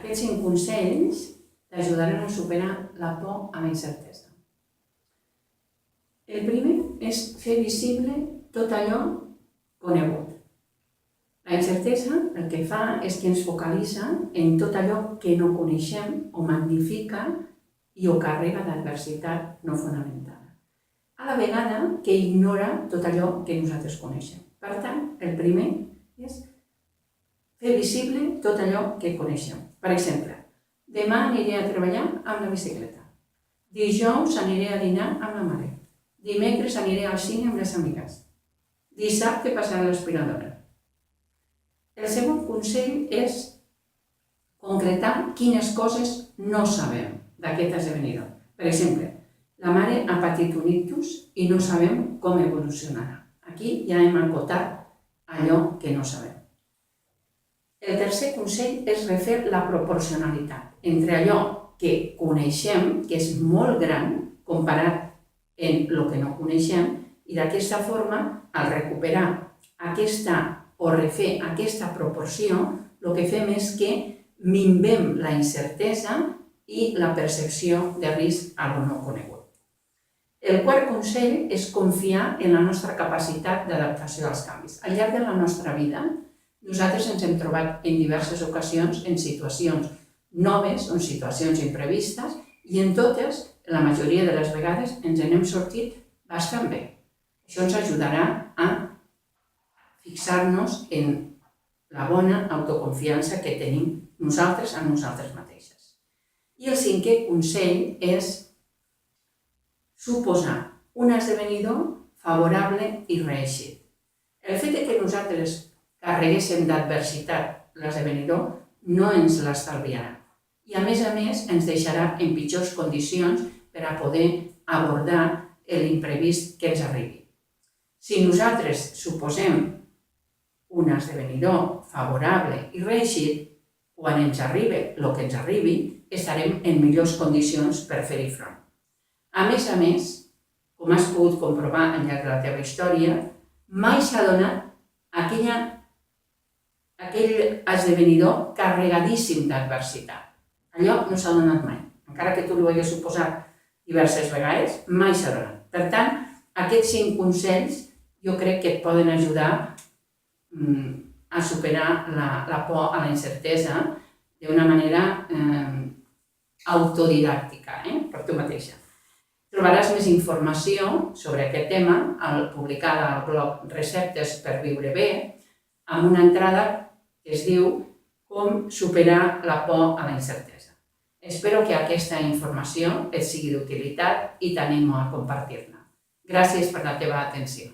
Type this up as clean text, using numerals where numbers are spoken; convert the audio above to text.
Aquests 5 consells t'ajudaran a superar la por a la incertesa. El primer és fer visible tot allò conegut. La incertesa el que fa és que ens focalitza en tot allò que no coneixem, o magnifica i ho carrega d'adversitat no fonamentada. A la vegada que ignora tot allò que nosaltres coneixem. Per tant, el primer és fer visible tot allò que coneixem. Per exemple, demà aniré a treballar amb la bicicleta. Dijous aniré a dinar amb la mare. Dimecres aniré al cine amb les amigues. Dissabte passaré l'aspiradora. El segon consell és concretar quines coses no sabem d'aquest esdevenidor. Per exemple, la mare ha patit un ictus i no sabem com evolucionarà. Aquí ja hem acotat allò que no sabem. El tercer consell és refer la proporcionalitat entre allò que coneixem, que és molt gran comparat amb el que no coneixem, i d'aquesta forma, al recuperar o refer aquesta proporció, el que fem és que minvem la incertesa i la percepció de risc a lo no conegut. El quart consell és confiar en la nostra capacitat d'adaptació als canvis. Al llarg de la nostra vida, nosaltres ens hem trobat en diverses ocasions en situacions noves o en situacions imprevistes i en totes, la majoria de les vegades, ens n'hem sortit bastant bé. Això ens ajudarà a fixar-nos en la bona autoconfiança que tenim nosaltres en nosaltres mateixes. I el cinquè consell és suposar un esdevenidor favorable i reeixit. El fet que nosaltres carreguéssim d'adversitat l'esdevenidor no ens l'estalviarà. I a més, ens deixarà en pitjors condicions per a poder abordar l'imprevist que ens arribi. Si nosaltres suposem un esdevenidor favorable i reeixit, quan ens arribi el que ens arribi, estarem en millors condicions per fer-hi front. A més, com has pogut comprovar al llarg de la teva història, mai s'ha donat aquell esdevenidor carregadíssim d'adversitat. Allò no s'ha donat mai. Encara que tu ho hagués suposat diverses vegades, mai s'ha donat. Per tant, aquests 5 consells jo crec que et poden ajudar a superar la por a la incertesa d'una manera autodidàctica, per tu mateixa. Trobaràs més informació sobre aquest tema publicada al blog Receptes per viure bé, amb una entrada que es diu Com superar la por a la incertesa. Espero que aquesta informació et sigui d'utilitat i t'animo a compartir-la. Gràcies per la teva atenció.